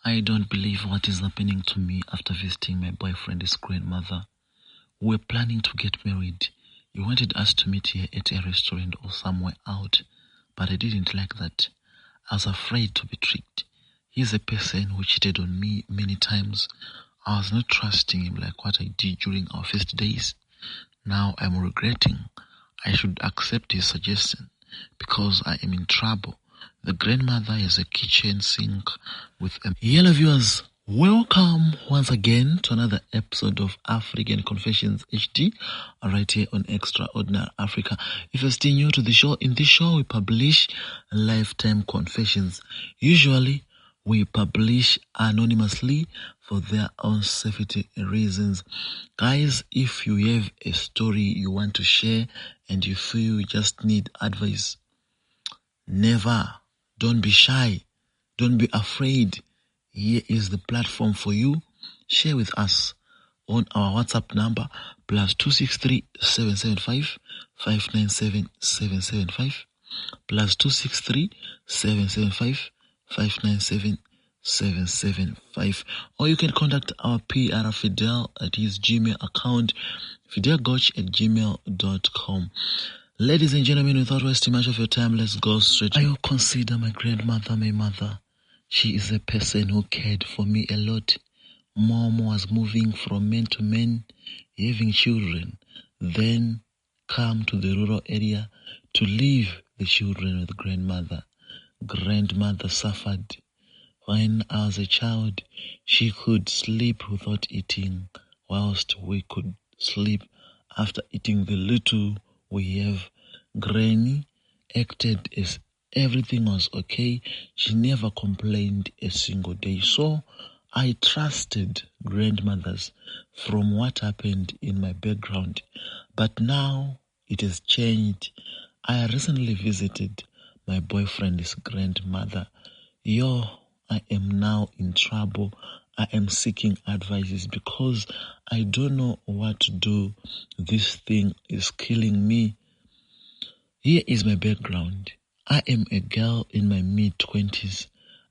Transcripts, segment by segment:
I don't believe what is happening to me after visiting my boyfriend's grandmother. We were planning to get married. He wanted us to meet here at a restaurant or somewhere out, but I didn't like that. I was afraid to be tricked. He's a person who cheated on me many times. I was not trusting him like what I did during our first days. Now I'm regretting. I should accept his suggestion because I am in trouble. The grandmother has a kitchen sink with a... Hello viewers, welcome once again to another episode of African Confessions HD, right here on Extraordinary Africa. If you're still new to the show, in this show we publish lifetime confessions. Usually we publish anonymously for their own safety reasons. Guys, if you have a story you want to share and you feel you just need advice, don't be shy. Don't be afraid. Here is the platform for you. Share with us on our WhatsApp number +263 775 597 775 +263 775 597 775, or you can contact our PR Fidel at his Gmail account, fidelgoch@gmail.com. Ladies and gentlemen, without wasting much of your time, let's go straight. I will consider my grandmother my mother. She is a person who cared for me a lot. Mom was moving from man to man, having children, then come to the rural area to leave the children with grandmother. Grandmother suffered. When I was a child, she could sleep without eating, whilst we could sleep after eating the little we have. Granny acted as everything was okay. She never complained a single day. So I trusted grandmothers from what happened in my background. But now it has changed. I recently visited my boyfriend's grandmother. I am now in trouble. I am seeking advices because I don't know what to do. This thing is killing me. Here is my background. I am a girl in my mid-20s.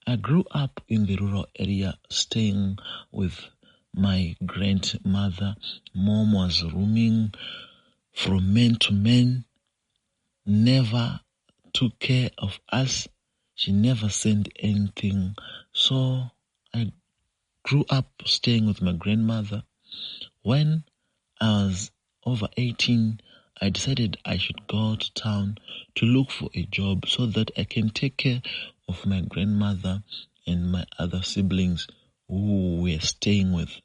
I grew up in the rural area, staying with my grandmother. Mom was roaming from man to man, never took care of us. She never sent anything. So I grew up staying with my grandmother. When I was over 18, I decided I should go to town to look for a job so that I can take care of my grandmother and my other siblings who were staying with.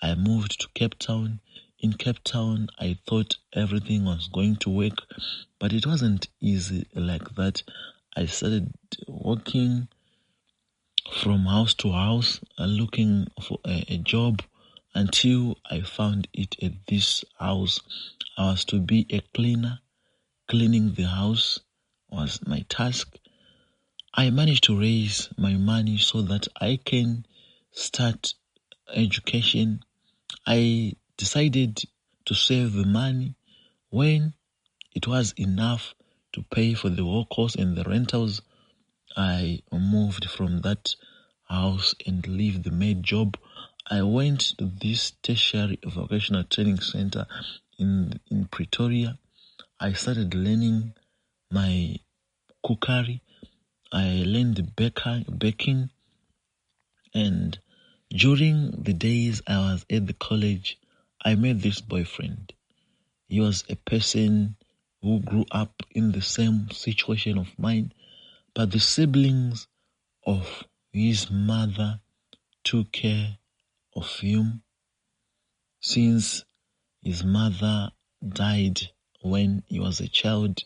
I moved to Cape Town. In Cape Town, I thought everything was going to work, but it wasn't easy like that. I started walking from house to house looking for a job until I found it at this house. I was to be a cleaner. Cleaning the house was my task. I managed to raise my money so that I can start education. I decided to save the money. When it was enough to pay for the work costs and the rentals, I moved from that house and leave the maid job. I went to this tertiary vocational training center in Pretoria. I started learning my cookery. I learned the baking, and during the days I was at the college, I met this boyfriend. He was a person who grew up in the same situation of mine, but the siblings of his mother took care of him since his mother died when he was a child.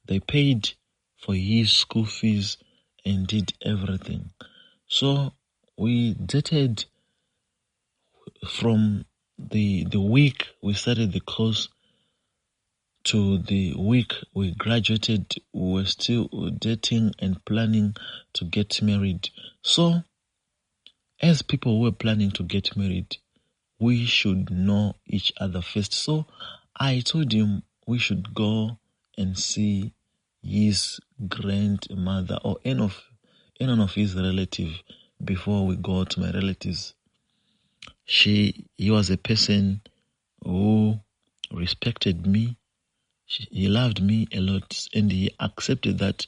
They paid for his school fees and did everything. So we dated from the week we started the course to the week we graduated. We were still dating and planning to get married. So as people were planning to get married, we should know each other first. So I told him we should go and see his grandmother or any of his relatives before we go to my relatives. He was a person who respected me. He loved me a lot, and he accepted that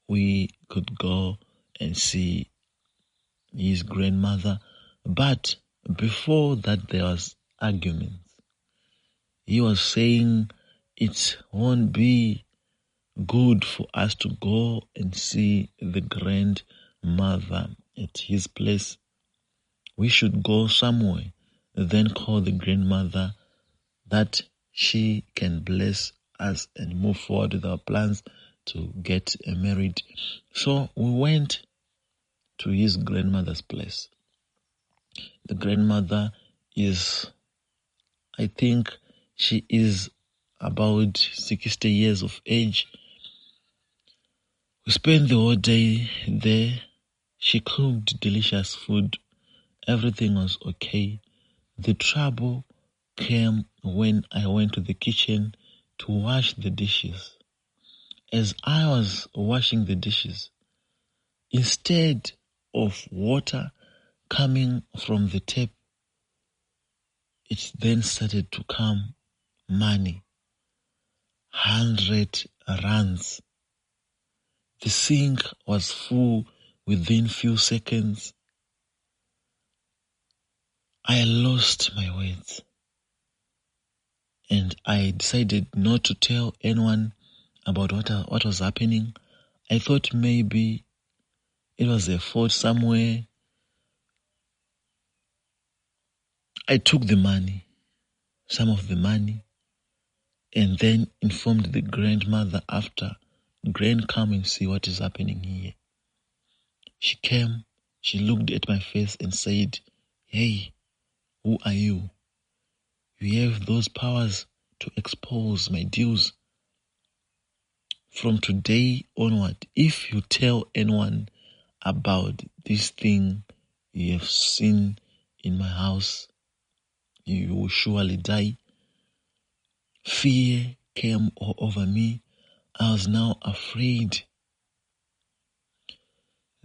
we could go and see his grandmother. But before that, there was arguments. He was saying it won't be good for us to go and see the grandmother at his place. We should go somewhere, then call the grandmother that she can bless us and move forward with our plans to get married. So we went to his grandmother's place. The grandmother is, I think she is about 60 years of age. We spent the whole day there. She cooked delicious food. Everything was okay. The trouble came when I went to the kitchen to wash the dishes. As I was washing the dishes, instead of water coming from the tap, it then started to come money, 100 rands. The sink was full within few seconds. I lost my words, and I decided not to tell anyone about what was happening. I thought maybe it was a fault somewhere. I took the money, some of the money, and then informed the grandmother after. Grand, come and see what is happening here. She came, she looked at my face and said, "Hey, who are you? You have those powers to expose my dues. From today onward, if you tell anyone about this thing you have seen in my house, you will surely die." Fear came all over me. I was now afraid.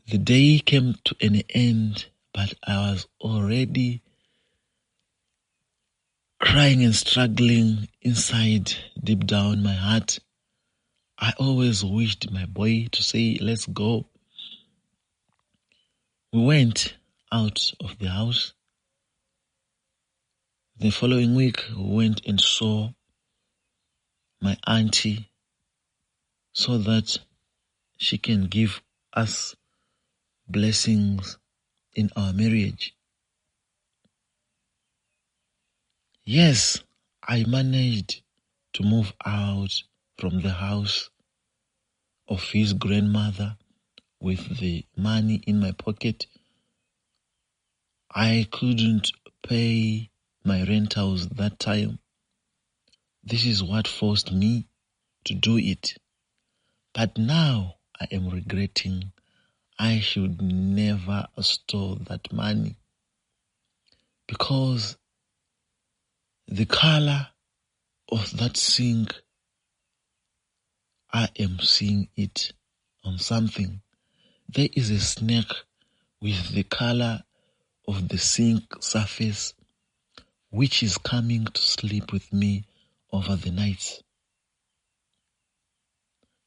The day came to an end, but I was already crying and struggling inside, deep down my heart. I always wished my boy to say, "Let's go." We went out of the house. The following week, we went and saw my auntie so that she can give us blessings in our marriage. Yes, I managed to move out from the house of his grandmother with the money in my pocket. I couldn't pay my rentals that time. This is what forced me to do it. But now I am regretting. I should never store that money, because the color of that sink, I am seeing it on something. There is a snake with the color of the sink surface, which is coming to sleep with me over the nights.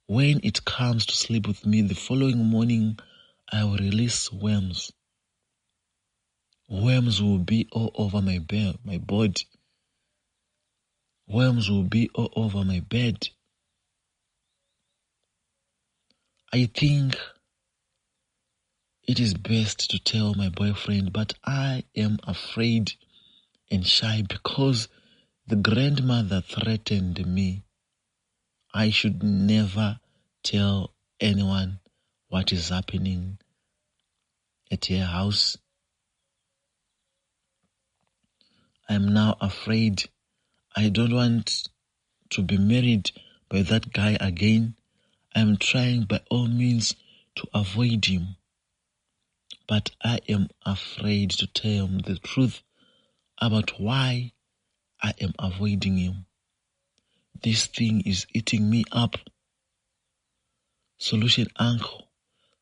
When it comes to sleep with me, the following morning, I will release worms. Worms will be all over my body. Worms will be all over my bed. I think it is best to tell my boyfriend, but I am afraid and shy because the grandmother threatened me. I should never tell anyone what is happening at her house. I am now afraid. I don't want to be married by that guy again. I am trying by all means to avoid him, but I am afraid to tell him the truth about why I am avoiding him. This thing is eating me up. Solution uncle,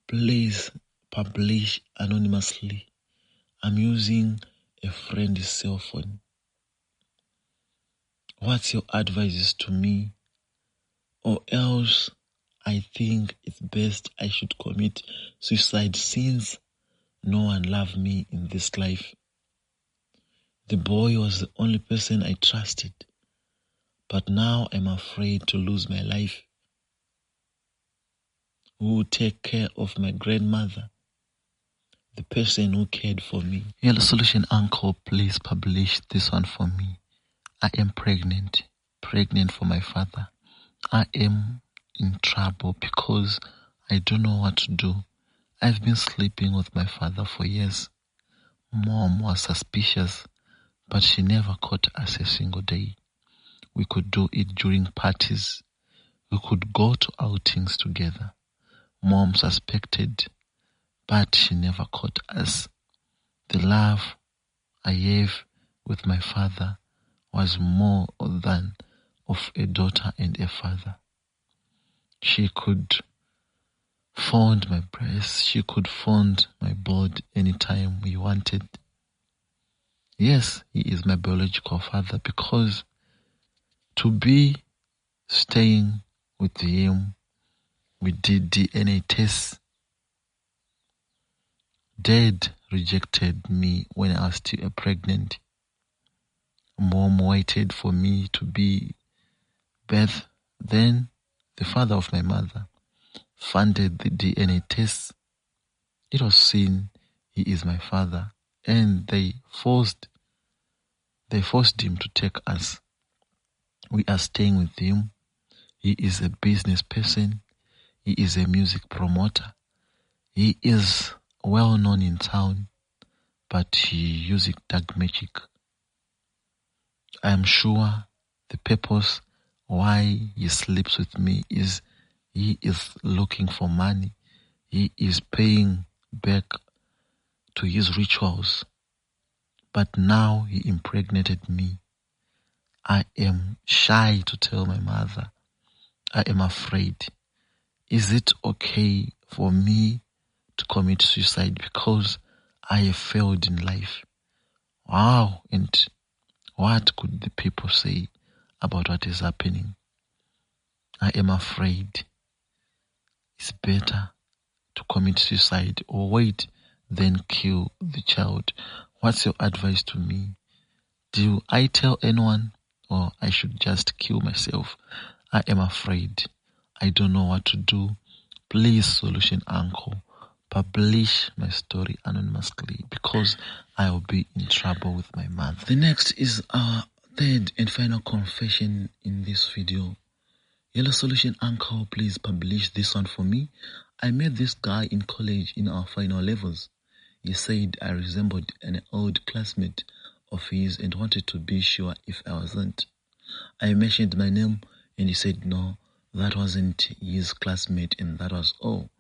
please publish anonymously. I'm using a friend's cell phone. What's your advice to me? Or else I think it's best I should commit suicide since no one loved me in this life. The boy was the only person I trusted, but now I'm afraid to lose my life. Who will take care of my grandmother, the person who cared for me? Yellow Solution Uncle, please publish this one for me. I am pregnant for my father. I am in trouble because I don't know what to do. I've been sleeping with my father for years. Mom was suspicious, but she never caught us a single day. We could do it during parties. We could go to outings together. Mom suspected, but she never caught us. The love I have with my father was more than of a daughter and a father. She could fond my breast. She could fond my body anytime we wanted. Yes, he is my biological father because to be staying with him, we did DNA tests. Dad rejected me when I was still pregnant. Mom waited for me to be birth. Then the father of my mother funded the DNA tests. It was seen he is my father, and they forced him to take us. We are staying with him. He is a business person. He is a music promoter. He is well known in town, but he uses dark magic. I am sure the purpose why he sleeps with me is he is looking for money. He is paying back to his rituals. But now he impregnated me. I am shy to tell my mother. I am afraid. Is it okay for me to commit suicide because I have failed in life? Wow, and what could the people say about what is happening? I am afraid. It's better to commit suicide or wait than kill the child. What's your advice to me? Do I tell anyone or I should just kill myself? I am afraid. I don't know what to do. Please, Solution Uncle, publish my story anonymously because I will be in trouble with my mother. The next is our third and final confession in this video. Yellow Solution Uncle, please publish this one for me. I met this guy in college in our final levels. He said I resembled an old classmate of his and wanted to be sure if I wasn't. I mentioned my name and he said no, that wasn't his classmate and that was all.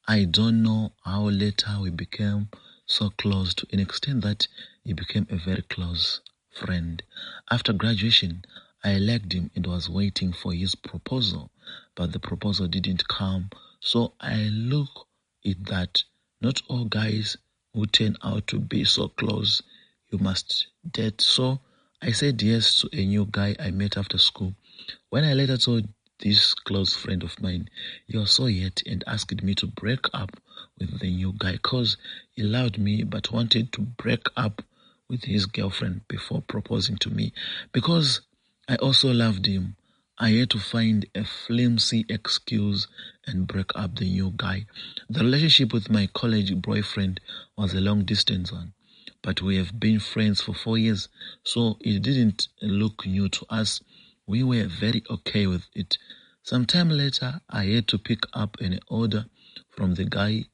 I don't know how later we became so close to an extent that he became a very close friend. After graduation, I liked him and was waiting for his proposal, but the proposal didn't come. So I look at that. Not all guys who turn out to be so close you must date. So I said yes to a new guy I met after school. When I later told this close friend of mine, he was so hurt and asked me to break up with the new guy because he loved me but wanted to break up with his girlfriend before proposing to me. Because I also loved him, I had to find a flimsy excuse and break up the new guy. The relationship with my college boyfriend was a long distance one, but we have been friends for 4 years, so it didn't look new to us. We were very okay with it. Sometime later, I had to pick up an order from the guy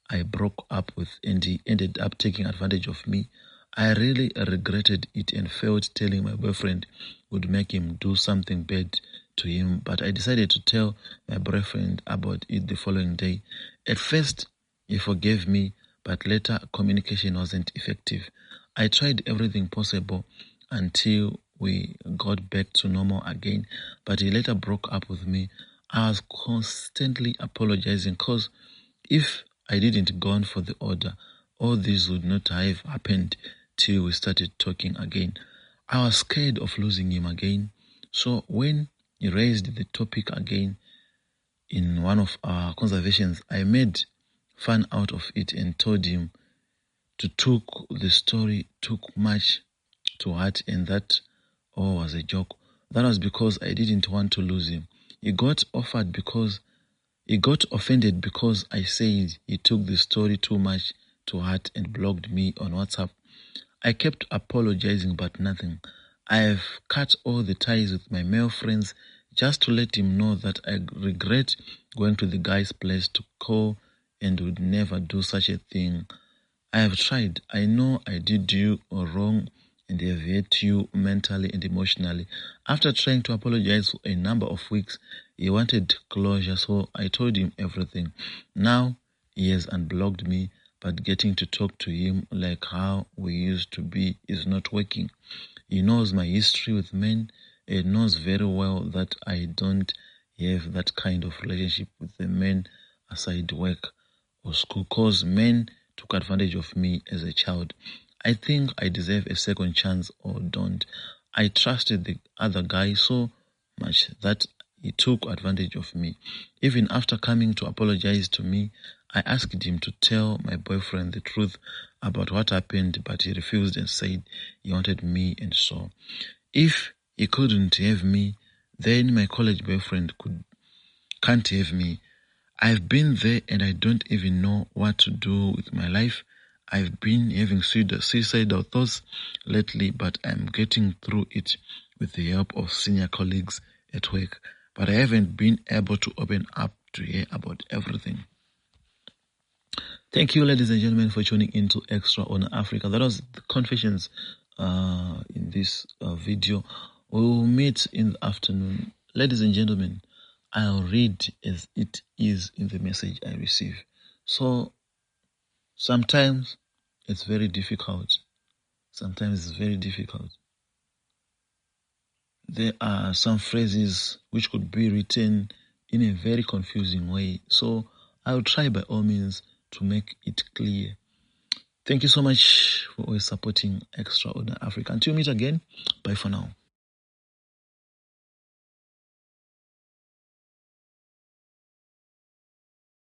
I broke up with, and he ended up taking advantage of me. I really regretted it and felt telling my boyfriend would make him do something bad to him, but I decided to tell my boyfriend about it the following day. At first, he forgave me, but later communication wasn't effective. I tried everything possible until we got back to normal again, but he later broke up with me. I was constantly apologizing because if I didn't gone for the order, all this would not have happened till we started talking again. I was scared of losing him again. So when he raised the topic again in one of our conversations, I made fun out of it and told him the story took much to heart and that all was a joke. That was because I didn't want to lose him. He got offended because I said he took the story too much to heart and blocked me on WhatsApp. I kept apologizing but nothing. I've cut all the ties with my male friends just to let him know that I regret going to the guy's place to call and would never do such a thing. I have tried. I know I did you wrong and have hurt you mentally and emotionally. After trying to apologize for a number of weeks, he wanted closure, so I told him everything. Now he has unblocked me, but getting to talk to him like how we used to be is not working. He knows my history with men and knows very well that I don't have that kind of relationship with the men aside work or school, cause men took advantage of me as a child. I think I deserve a second chance or don't. I trusted the other guy so much that he took advantage of me. Even after coming to apologize to me, I asked him to tell my boyfriend the truth about what happened, but he refused and said he wanted me and so. If he couldn't have me, then my college boyfriend can't have me. I've been there and I don't even know what to do with my life. I've been having suicidal thoughts lately, but I'm getting through it with the help of senior colleagues at work. But I haven't been able to open up to hear about everything. Thank you, ladies and gentlemen, for tuning into Extra on Africa. That was the confessions in this video. We will meet in the afternoon. Ladies and gentlemen, I'll read as it is in the message I receive. So sometimes it's very difficult. There are some phrases which could be written in a very confusing way. So I'll try by all means to make it clear. Thank you so much for always supporting Extraordinary Africa. Until we meet again, bye for now.